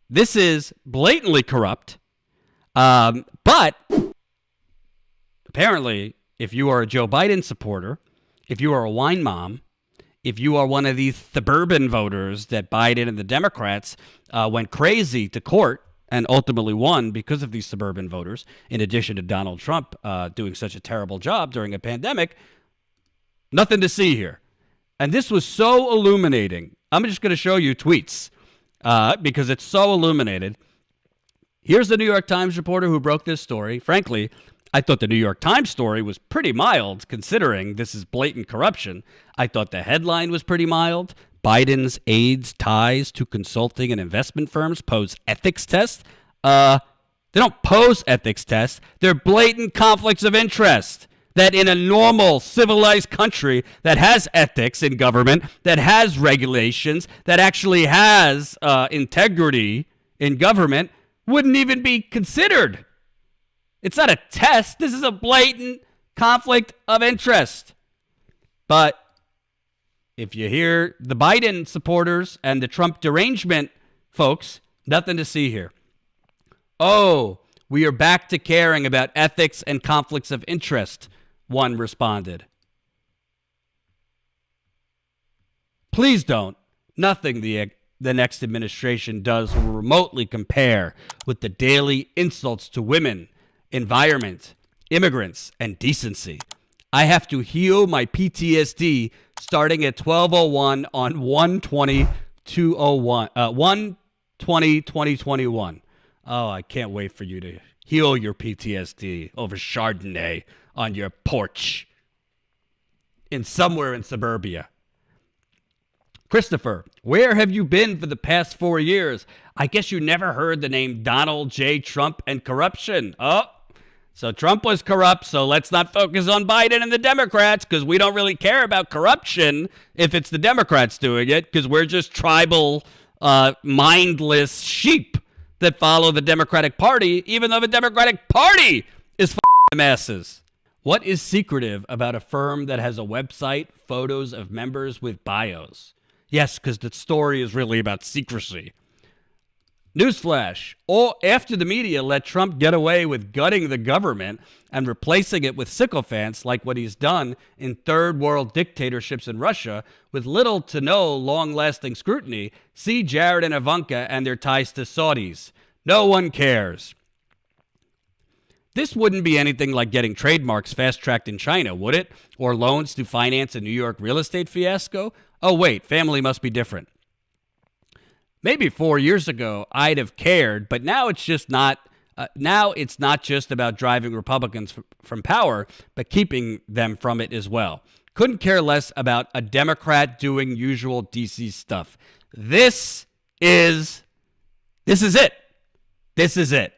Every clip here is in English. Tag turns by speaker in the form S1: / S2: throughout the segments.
S1: This is blatantly corrupt. But apparently, if you are a Joe Biden supporter, if you are a wine mom, if you are one of these suburban voters that Biden and the Democrats went crazy to court and ultimately won because of these suburban voters, in addition to Donald Trump doing such a terrible job during a pandemic, nothing to see here. And this was so illuminating. I'm just going to show you tweets because it's so illuminated. Here's the New York Times reporter who broke this story. Frankly, I thought the New York Times story was pretty mild considering this is blatant corruption. I thought the headline was pretty mild. Biden's aides' ties to consulting and investment firms pose ethics tests. They don't pose ethics tests. They're blatant conflicts of interest that in a normal, civilized country that has ethics in government, that has regulations, that actually has integrity in government, wouldn't even be considered. It's not a test. This is a blatant conflict of interest. But if you hear the Biden supporters and the Trump derangement folks, nothing to see here. Oh, we are back to caring about ethics and conflicts of interest, one responded. Please don't. Nothing the next administration does will remotely compare with the daily insults to women, environment, immigrants, and decency. I have to heal my PTSD starting at 12:01 on 1/20/2021. Oh, I can't wait for you to heal your PTSD over Chardonnay on your porch somewhere in suburbia. Christopher, where have you been for the past 4 years? I guess you never heard the name Donald J. Trump and corruption. Oh, so Trump was corrupt, so let's not focus on Biden and the Democrats because we don't really care about corruption if it's the Democrats doing it because we're just tribal, mindless sheep that follow the Democratic Party, even though the Democratic Party is the masses. What is secretive about a firm that has a website, photos of members with bios? Yes, because the story is really about secrecy. Newsflash, after the media let Trump get away with gutting the government and replacing it with sycophants like what he's done in third world dictatorships in Russia with little to no long-lasting scrutiny, see Jared and Ivanka and their ties to Saudis. No one cares. This wouldn't be anything like getting trademarks fast-tracked in China, would it? Or loans to finance a New York real estate fiasco? Oh, wait, family must be different. Maybe 4 years ago, I'd have cared, but now it's just not. Now it's not just about driving Republicans from power, but keeping them from it as well. Couldn't care less about a Democrat doing usual DC stuff. This is it. This is it.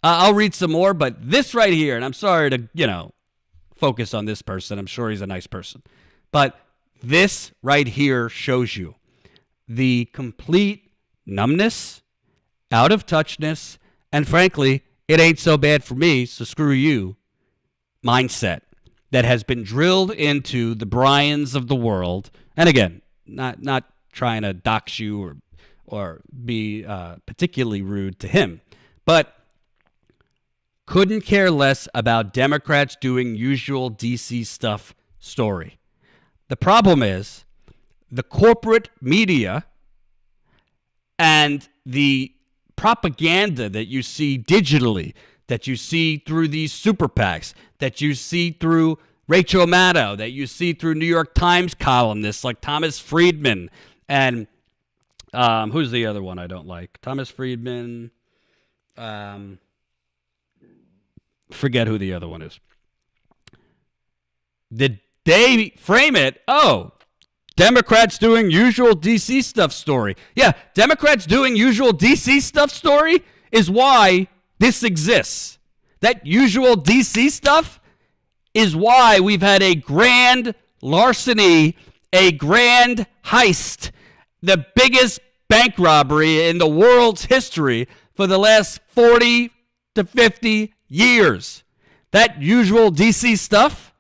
S1: I'll read some more, but this right here, and I'm sorry to, focus on this person. I'm sure he's a nice person. But this right here shows you the complete numbness, out of touchness, and frankly, it ain't so bad for me, so screw you, mindset that has been drilled into the Bryans of the world. And again, not trying to dox you or be particularly rude to him, but couldn't care less about Democrats doing usual DC stuff story. The problem is the corporate media and the propaganda that you see digitally, that you see through these super PACs, that you see through Rachel Maddow, that you see through New York Times columnists like Thomas Friedman and who's the other one I don't like? Thomas Friedman. Forget who the other one is. Did they frame it? Oh, Democrats doing usual DC stuff story. Yeah, Democrats doing usual DC stuff story is why this exists. That usual DC stuff is why we've had a grand larceny, a grand heist, the biggest bank robbery in the world's history for the last 40 to 50 years. That usual DC stuff,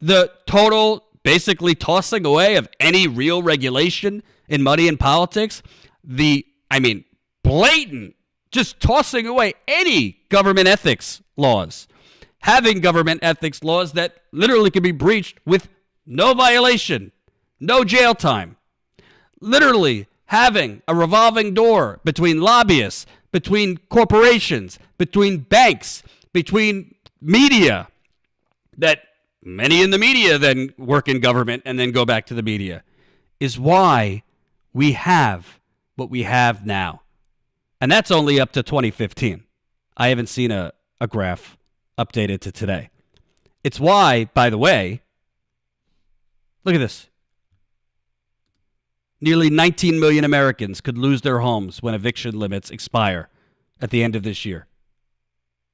S1: the total basically tossing away of any real regulation in money and politics, blatant, just tossing away any government ethics laws, having government ethics laws that literally can be breached with no violation, no jail time, literally having a revolving door between lobbyists, between corporations, between banks, between media, that many in the media then work in government and then go back to the media, is why we have what we have now. And that's only up to 2015. I haven't seen a graph updated to today. It's why, by the way, look at this. Nearly 19 million Americans could lose their homes when eviction limits expire at the end of this year.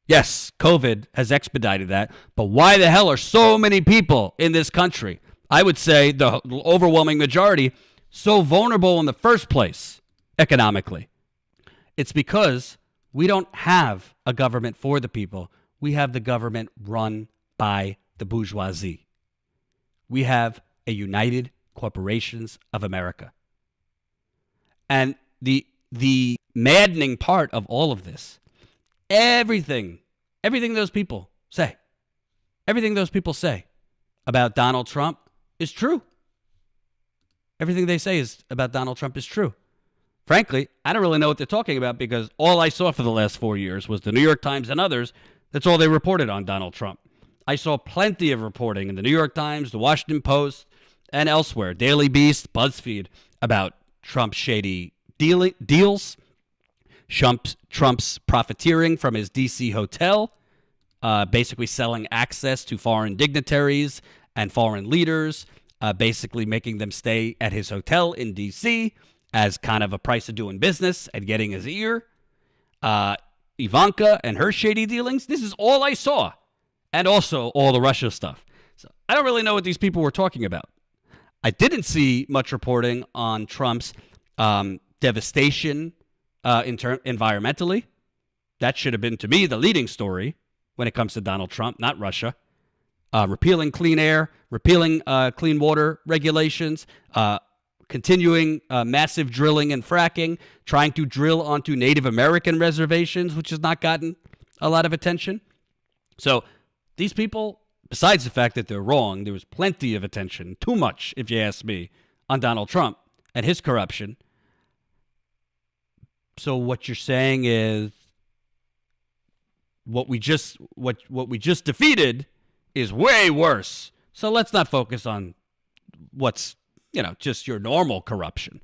S1: Yes, COVID has expedited that, but why the hell are so many people in this country, I would say the overwhelming majority, so vulnerable in the first place economically? It's because we don't have a government for the people. We have the government run by the bourgeoisie. We have a United Corporations of America. And the maddening part of all of this, everything those people say about Donald Trump is true. Everything they say about Donald Trump is true. Frankly, I don't really know what they're talking about, because all I saw for the last 4 years was the New York Times and others. That's all they reported on Donald Trump. I saw plenty of reporting in the New York Times, the Washington Post, and elsewhere, Daily Beast, BuzzFeed, about Trump's shady deals, Trump's profiteering from his D.C. hotel, basically selling access to foreign dignitaries and foreign leaders, basically making them stay at his hotel in D.C. as kind of a price of doing business and getting his ear. Ivanka and her shady dealings. This is all I saw. And also all the Russia stuff. So I don't really know what these people were talking about. I didn't see much reporting on Trump's devastation environmentally. That should have been, to me, the leading story when it comes to Donald Trump, not Russia. Repealing clean air, repealing clean water regulations, continuing massive drilling and fracking, trying to drill onto Native American reservations, which has not gotten a lot of attention. So these people, besides the fact that they're wrong, there was plenty of attention, too much, if you ask me, on Donald Trump and his corruption. So what you're saying is what we just defeated is way worse. So let's not focus on what's, just your normal corruption.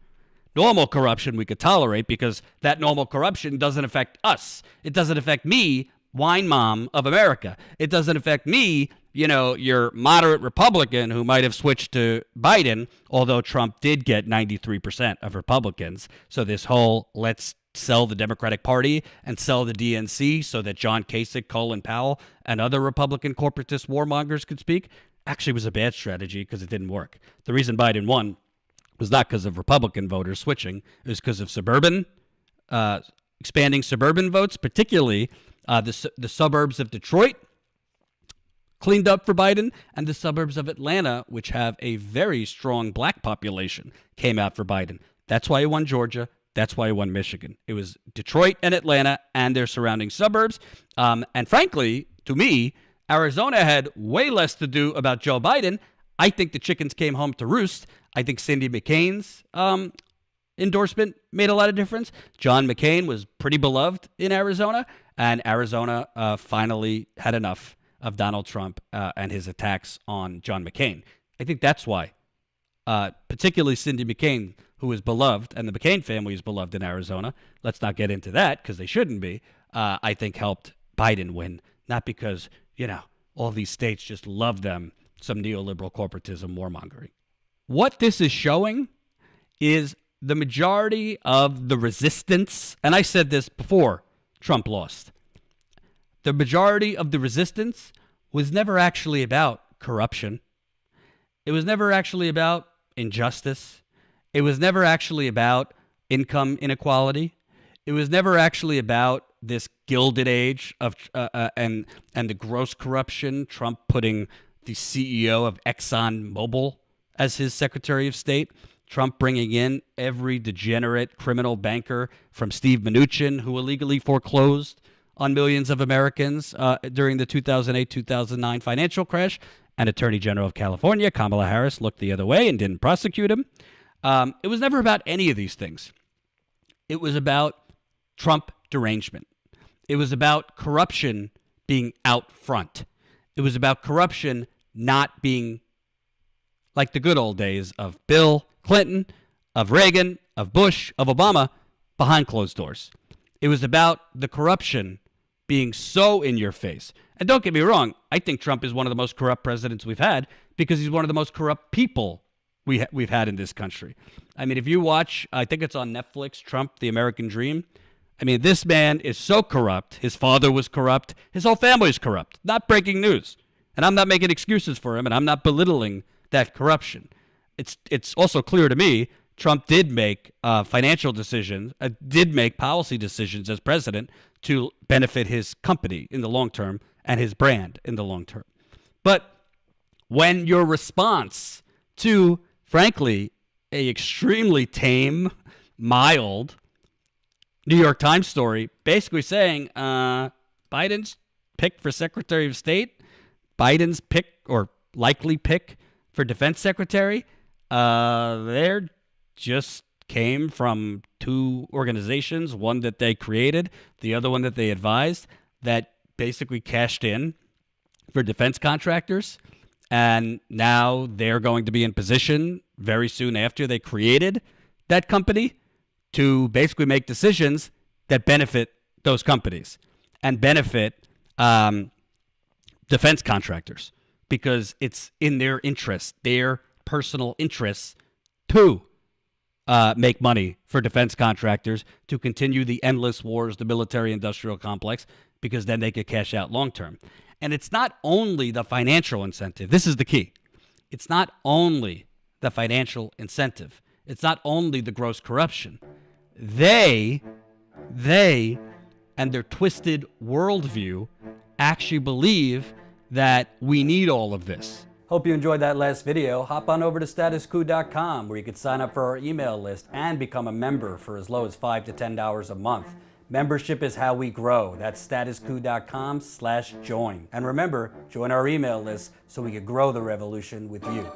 S1: Normal corruption we could tolerate, because that normal corruption doesn't affect us. It doesn't affect me, wine mom of America. It doesn't affect me, your moderate Republican who might have switched to Biden, although Trump did get 93% of Republicans. So this whole let's sell the Democratic Party and sell the DNC so that John Kasich, Colin Powell, and other Republican corporatist warmongers could speak actually was a bad strategy, because it didn't work. The reason Biden won was not because of Republican voters switching. It was because of expanding suburban votes, particularly the suburbs of Detroit cleaned up for Biden, and the suburbs of Atlanta, which have a very strong black population, came out for Biden. That's why he won Georgia. That's why he won Michigan. It was Detroit and Atlanta and their surrounding suburbs. And frankly, to me, Arizona had way less to do about Joe Biden. I think the chickens came home to roost. I think Cindy McCain's endorsement made a lot of difference. John McCain was pretty beloved in Arizona, and Arizona finally had enough of Donald Trump and his attacks on John McCain. I think that's why, particularly Cindy McCain, who is beloved, and the McCain family is beloved in Arizona. Let's not get into that, because they shouldn't be. I think helped Biden win, not because, all these states just love them, some neoliberal corporatism warmongering. What this is showing is the majority of the resistance, and I said this before Trump lost, the majority of the resistance was never actually about corruption. It was never actually about injustice. It was never actually about income inequality. It was never actually about this gilded age of and the gross corruption, Trump putting the CEO of ExxonMobil as his Secretary of State, Trump bringing in every degenerate criminal banker from Steve Mnuchin, who illegally foreclosed on millions of Americans during the 2008-2009 financial crash, and Attorney General of California, Kamala Harris, looked the other way and didn't prosecute him. It was never about any of these things. It was about Trump derangement. It was about corruption being out front. It was about corruption not being like the good old days of Bill Clinton, of Reagan, of Bush, of Obama, behind closed doors. It was about the corruption being so in your face. And don't get me wrong, I think Trump is one of the most corrupt presidents we've had because he's one of the most corrupt people we've had in this country. I mean, if you watch, I think it's on Netflix, Trump, The American Dream. I mean, this man is so corrupt. His father was corrupt. His whole family is corrupt. Not breaking news. And I'm not making excuses for him, and I'm not belittling that corruption. It's also clear to me Trump did make financial decisions, did make policy decisions as president to benefit his company in the long term and his brand in the long term. But when your response to, frankly, a extremely tame, mild New York Times story basically saying Biden's pick for Secretary of State, Biden's pick or likely pick for defense secretary, they're just came from two organizations, one that they created, the other one that they advised, that basically cashed in for defense contractors. And now they're going to be in position very soon after they created that company to basically make decisions that benefit those companies and benefit defense contractors, because it's in their interest, their personal interests, to make money for defense contractors to continue the endless wars, the military-industrial complex, because then they could cash out long-term. And it's not only the financial incentive. This is the key. It's not only the financial incentive. It's not only the gross corruption. They and their twisted worldview actually believe that we need all of this. Hope you enjoyed that last video. Hop on over to statuscoup.com where you can sign up for our email list and become a member for as low as $5 to $10 a month. Membership is how we grow. That's statuscoup.com/join. And remember, join our email list so we can grow the revolution with you.